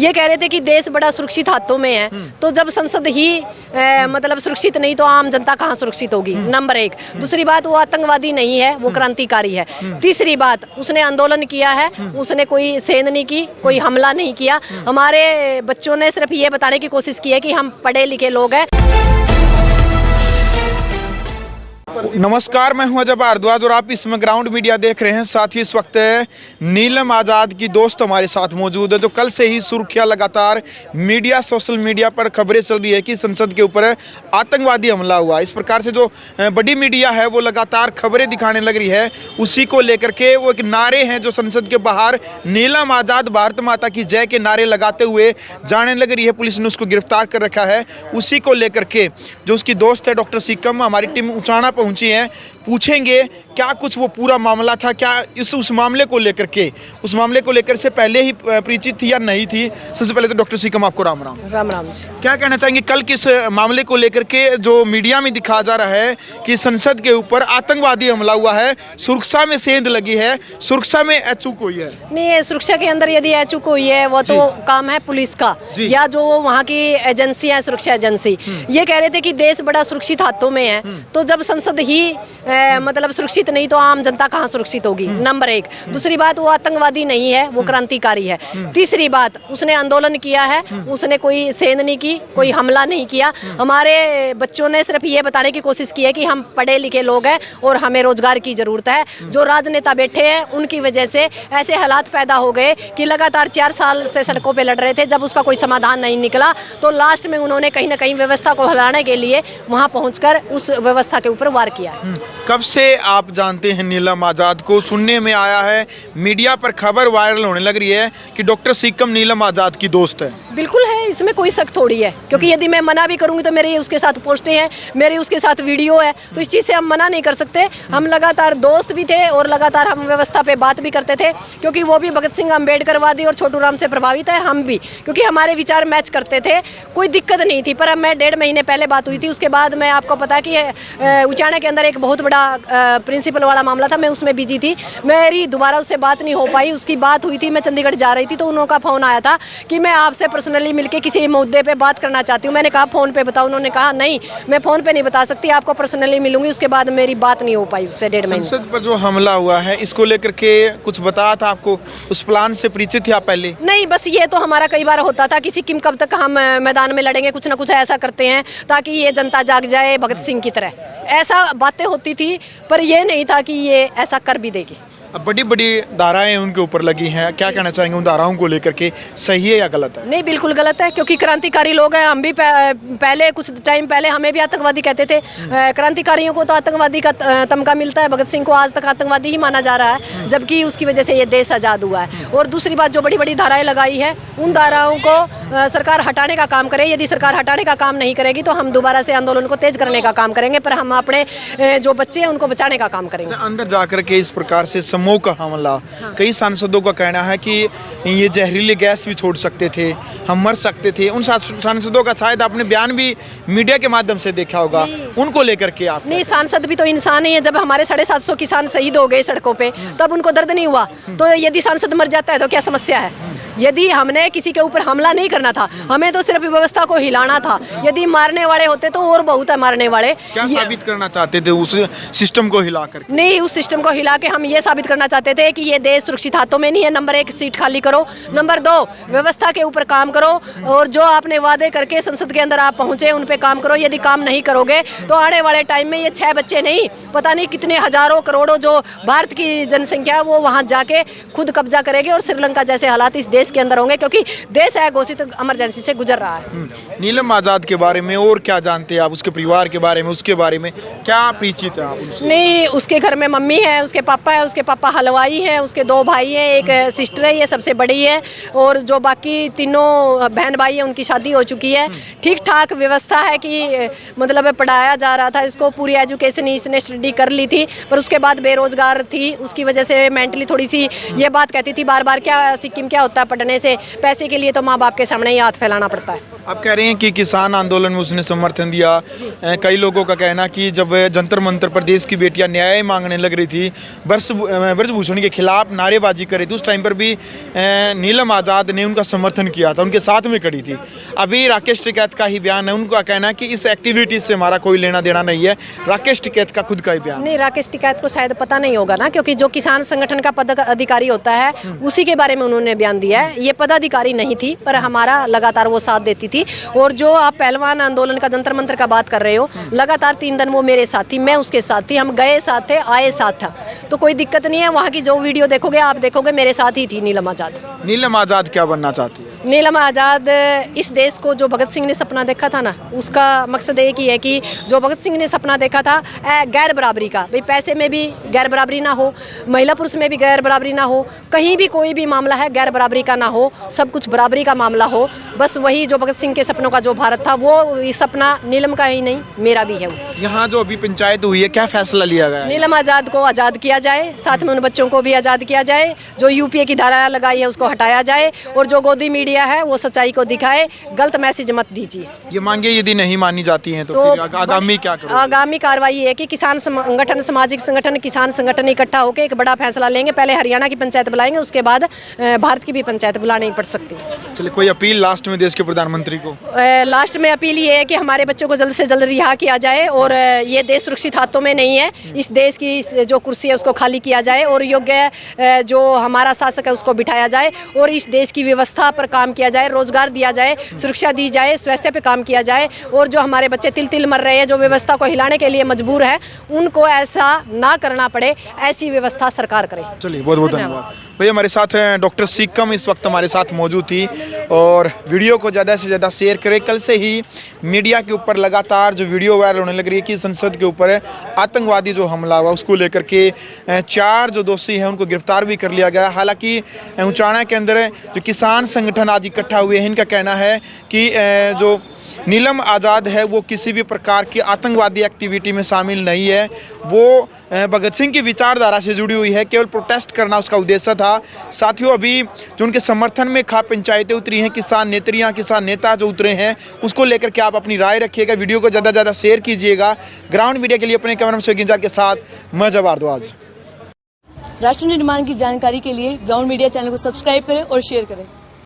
ये कह रहे थे कि देश बड़ा सुरक्षित हाथों में है, तो जब संसद ही मतलब सुरक्षित नहीं तो आम जनता कहाँ सुरक्षित होगी, नंबर एक। दूसरी बात, वो आतंकवादी नहीं है, वो क्रांतिकारी है। तीसरी बात, उसने आंदोलन किया है, उसने कोई सेंध नहीं की, कोई हमला नहीं किया। हमारे बच्चों ने सिर्फ ये बताने की कोशिश की है कि हम पढ़े लिखे लोग हैं। नमस्कार, मैं हूं अजय भारद्वाज और आप इसमें ग्राउंड मीडिया देख रहे हैं। साथ ही इस वक्त नीलम आज़ाद की दोस्त हमारे साथ मौजूद है, जो कल से ही सुर्खियां लगातार मीडिया सोशल मीडिया पर खबरें चल रही है कि संसद के ऊपर आतंकवादी हमला हुआ। इस प्रकार से जो बड़ी मीडिया है वो लगातार खबरें दिखाने लग रही है। उसी को लेकर के वो एक नारे हैं जो संसद के बाहर नीलम आज़ाद भारत माता की जय के नारे लगाते हुए जाने लग रही है। पुलिस ने उसको गिरफ्तार कर रखा है। उसी को लेकर के जो उसकी दोस्त है डॉक्टर सीकम, हमारी टीम उचाना पहुंची है। पूछेंगे क्या कुछ वो पूरा मामला था, क्या उस मामले को लेकर से पहले ही परिचित थी या नहीं थी। सबसे पहले तो डॉक्टर सीकम, आपको राम राम। राम राम जी। क्या कहना चाहेंगे कल किस मामले को लेकर के जो मीडिया में दिखाया जा रहा है कि संसद के ऊपर आतंकवादी हमला हुआ है, सुरक्षा में सेंध लगी है, सुरक्षा में अचूक हुई है? नहीं, सुरक्षा के अंदर यदि अचूक हुई है वो तो काम है पुलिस का या जो वहाँ की एजेंसियां, सुरक्षा एजेंसी। ये कह रहे थे कि देश बड़ा सुरक्षित हाथों में है, तो जब संसद ही मतलब सुरक्षित नहीं तो आम जनता कहाँ सुरक्षित होगी, नंबर एक। दूसरी बात, वो आतंकवादी नहीं है, वो क्रांतिकारी है। तीसरी बात, उसने आंदोलन किया है, उसने कोई सेंध नहीं की, कोई हमला नहीं किया। हमारे बच्चों ने सिर्फ ये बताने की कोशिश की है कि हम पढ़े लिखे लोग हैं और हमें रोजगार की जरूरत है। जो राजनेता बैठे हैं उनकी वजह से ऐसे हालात पैदा हो गए कि लगातार 4 साल से सड़कों पे लड़ रहे थे। जब उसका कोई समाधान नहीं निकला तो लास्ट में उन्होंने कहीं ना कहीं व्यवस्था को हिलाने के लिए वहां पहुंचकर उस व्यवस्था के ऊपर वार किया। कब से आप जानते हैं नीलम आज़ाद को? सुनने में आया है, मीडिया पर खबर वायरल होने लग रही है कि डॉक्टर सीकम नीलम आज़ाद की दोस्त है। बिल्कुल है, इसमें कोई शक थोड़ी है, क्योंकि यदि मैं मना भी करूंगी तो मेरे उसके साथ पोस्टें हैं, मेरी उसके साथ वीडियो है, तो इस चीज़ से हम मना नहीं कर सकते। हम लगातार दोस्त भी थे और लगातार हम व्यवस्था पे बात भी करते थे, क्योंकि वो भी भगत सिंह अम्बेडकरवादी और छोटू राम से प्रभावित है, हम भी, क्योंकि हमारे विचार मैच करते थे। कोई दिक्कत नहीं थी। पर अब मैं 1.5 महीने पहले बात हुई थी, उसके बाद मैं आपको पता कि उचाना के अंदर एक बहुत बड़ा प्रिंसिपल वाला मामला था, मैं उसमें बिजी थी, मेरी दोबारा उससे बात नहीं हो पाई। उसकी बात हुई थी, मैं चंडीगढ़ जा रही थी तो उनका फ़ोन आया था कि मैं आपसे पर्सनली मिलके किसी मुद्दे पे बात करना चाहती हूँ। मैंने कहा फ़ोन पे बताओ। उन्होंने कहा नहीं, मैं फ़ोन पे नहीं बता सकती, आपको पर्सनली मिलूंगी। उसके बाद मेरी बात नहीं हो पाई उससे 1.5 महीने। संसद पर जो हमला हुआ है इसको लेकर के कुछ बताया था आपको? उस प्लान से परिचित थे आप पहले? नहीं, बस ये तो हमारा कई बार होता था कि सिक्किम कब तक हम मैदान में लड़ेंगे, कुछ ना कुछ ऐसा करते हैं ताकि ये जनता जाग जाए भगत सिंह की तरह। ऐसा बातें होती थी, पर ये नहीं था कि ये ऐसा कर भी देगी। अब बड़ी बड़ी धाराएं उनके ऊपर लगी हैं, क्या कहना चाहेंगे उन धाराओं को लेकर के? सही है या गलत है? नहीं, बिल्कुल गलत है, क्योंकि क्रांतिकारी लोग हैं। हम भी पहले कुछ टाइम पहले हमें भी आतंकवादी कहते थे। क्रांतिकारियों को तो आतंकवादी का तमगा मिलता है, भगत सिंह को आज तक आतंकवादी ही माना जा रहा है, जबकि उसकी वजह से ये देश आज़ाद हुआ है। और दूसरी बात, जो बड़ी बड़ी धाराएं लगाई है उन धाराओं को सरकार हटाने का काम करे। यदि सरकार हटाने का काम नहीं करेगी तो हम दोबारा से आंदोलन को तेज करने का काम करेंगे, पर हम अपने जो बच्चे हैं उनको बचाने का काम करेंगे। अंदर जाकर के इस प्रकार से समूह का हमला, कई सांसदों का कहना है कि ये जहरीली गैस भी छोड़ सकते थे, हम मर सकते थे। उन सांसदों का शायद आपने बयान भी मीडिया के माध्यम से देखा होगा, उनको लेकर के आप? नहीं, सांसद भी तो इंसान ही है। जब हमारे 750 किसान शहीद हो गए सड़कों पे, तब उनको दर्द नहीं हुआ? तो यदि सांसद मर जाता है तो क्या समस्या है? यदि हमने किसी के ऊपर हमला नहीं करना था, हमें तो सिर्फ व्यवस्था को हिलाना था। यदि मारने वाले होते तो और बहुत है मारने वाले। क्या साबित करना चाहते थे उस सिस्टम को हिलाकर? नहीं, उस सिस्टम को हिला के हम ये साबित करना चाहते थे कि ये देश सुरक्षित हाथों में नहीं है। नंबर 1, सीट खाली करो। नंबर 2, व्यवस्था के ऊपर काम करो, और जो आपने वादे करके संसद के अंदर आप पहुंचे उन पे काम करो। यदि काम नहीं करोगे तो आने वाले टाइम में ये 6 बच्चे नहीं, पता नहीं कितने हजारों करोड़ों जो भारत की जनसंख्या वो वहां जाके खुद कब्जा करेंगे और श्रीलंका जैसे हालात इस देश के अंदर होंगे, क्योंकि देश है घोषित इमरजेंसी से गुजर रहा है। नीलम आज़ाद के बारे में और क्या जानते हैं आप? उसके परिवार के बारे में, उसके बारे में क्या परिचित है आप उनसे? नहीं, उसके घर में मम्मी है, उसके पापा है, उसके पापा हलवाई हैं, उसके 2 भाई हैं, एक सिस्टर है, ये सबसे बड़ी है, और जो बाकी तीनों बहन भाई हैं उनकी शादी हो चुकी है। ठीक ठाक व्यवस्था है कि मतलब पढ़ाया जा रहा था इसको, पूरी एजुकेशन इसने स्टडी कर ली थी, पर उसके बाद बेरोजगार थी। उसकी वजह से मेंटली थोड़ी सी ये बात कहती थी बार बार, क्या सिक्किम क्या होता है पढ़ने से, पैसे के लिए तो माँ बाप के सामने ही हाथ फैलाना पड़ता है। आप कह रहे हैं कि किसान आंदोलन में उसने समर्थन दिया। कई लोगों का कहना कि जब जंतर मंतर पर देश की बेटियां न्याय मांगने लग रही थी, ब्रजभूषण के खिलाफ नारेबाजी कर रही थी, उस टाइम पर भी नीलम आज़ाद ने उनका समर्थन किया था, उनके साथ में खड़ी थी। अभी राकेश टिकैत का ही बयान है, उनका कहना है कि इस एक्टिविटी से हमारा कोई लेना देना नहीं है। राकेश टिकैत का खुद का ही बयान। नहीं, राकेश टिकैत को शायद पता नहीं होगा ना, क्योंकि जो किसान संगठन का पदाधिकारी होता है उसी के बारे में उन्होंने बयान दिया है। ये पदाधिकारी नहीं थी, पर हमारा लगातार वो साथ देती थी। और जो आप पहलवान आंदोलन का जंतर मंतर का बात कर रहे हो, लगातार 3 दिन वो मेरे साथ थी, मैं उसके साथ थी, हम गए साथ थे, आए साथ था, तो कोई दिक्कत नहीं है। वहाँ की जो वीडियो देखोगे आप देखोगे मेरे साथ ही थी नीलम आज़ाद। नीलम आज़ाद क्या बनना चाहती है? नीलम आज़ाद इस देश को जो भगत सिंह ने सपना देखा था ना, उसका मकसद एक ही है कि जो भगत सिंह ने सपना देखा था गैर बराबरी का, भाई पैसे में भी गैर बराबरी ना हो, महिला पुरुष में भी गैर बराबरी ना हो, कहीं भी कोई भी मामला है गैर बराबरी का ना हो, सब कुछ बराबरी का मामला हो। बस वही जो भगत सिंह के सपनों का जो भारत था, वो सपना नीलम का ही नहीं मेरा भी है। यहाँ जो अभी पंचायत हुई है, क्या फैसला लिया गया है? नीलम आज़ाद को आज़ाद किया जाए, साथ में उन बच्चों को भी आज़ाद किया जाए, जो यूपीए की धारा लगाई है उसको हटाया जाए, और जो गोदी मीडिया है वो सच्चाई को दिखाए, गलत मैसेज मत दीजिए। ये मांगे यदि नहीं मानी जाती हैं तो फिर आगामी क्या करोगे? आगामी कार्रवाई है कि किसान संगठन, सामाजिक संगठन, किसान संगठन इकट्ठा होकर एक बड़ा फैसला लेंगे। पहले हरियाणा की पंचायत बुलाएंगे, उसके बाद भारत की भी पंचायत बुलानी पड़ सकती है। चलिए, कोई अपील लास्ट में देश के प्रधानमंत्री को? लास्ट में अपील ये है कि हमारे बच्चों को जल्द से जल्द रिहा किया जाए, और ये देश सुरक्षित हाथों में नहीं है। इस देश की जो कुर्सी है उसको खाली किया जाए, और योग्य जो हमारा शासक है उसको बिठाया जाए, और इस देश की व्यवस्था पर काम किया जाए, रोजगार दिया जाए, सुरक्षा दी जाए, स्वास्थ्य पे काम किया जाए, और जो हमारे बच्चे तिल तिल मर रहे हैं, जो व्यवस्था को हिलाने के लिए मजबूर है, उनको ऐसा ना करना पड़े, ऐसी व्यवस्था सरकार करे। चलिए, बहुत बहुत धन्यवाद भैया। हमारे साथ हैं डॉक्टर सीकम, इस वक्त हमारे साथ मौजूद थी। और वीडियो को ज़्यादा से ज़्यादा शेयर करें। कल से ही मीडिया के ऊपर लगातार जो वीडियो वायरल होने लग रही है कि संसद के ऊपर आतंकवादी जो हमला हुआ, उसको लेकर के 4 जो दोषी हैं उनको गिरफ्तार भी कर लिया गया। हालांकि उचाना के अंदर जो किसान संगठन आज इकट्ठा हुए हैं, इनका कहना है कि जो नीलम आज़ाद है वो किसी भी प्रकार की आतंकवादी एक्टिविटी में शामिल नहीं है। वो भगत सिंह की विचारधारा से जुड़ी हुई है, केवल प्रोटेस्ट करना उसका उद्देश्य था। साथियों, अभी जो उनके समर्थन में खाप पंचायतें उतरी हैं, किसान नेत्रियाँ, किसान नेता जो उतरे हैं, उसको लेकर के आप अपनी राय रखिएगा। वीडियो को ज़्यादा से ज़्यादा शेयर कीजिएगा। ग्राउंड मीडिया के लिए अपने कैमरा में गिंजार के साथ मैं जब भारद्वाज। राष्ट्र निर्माण की जानकारी के लिए ग्राउंड मीडिया चैनल को सब्सक्राइब करें और शेयर करें।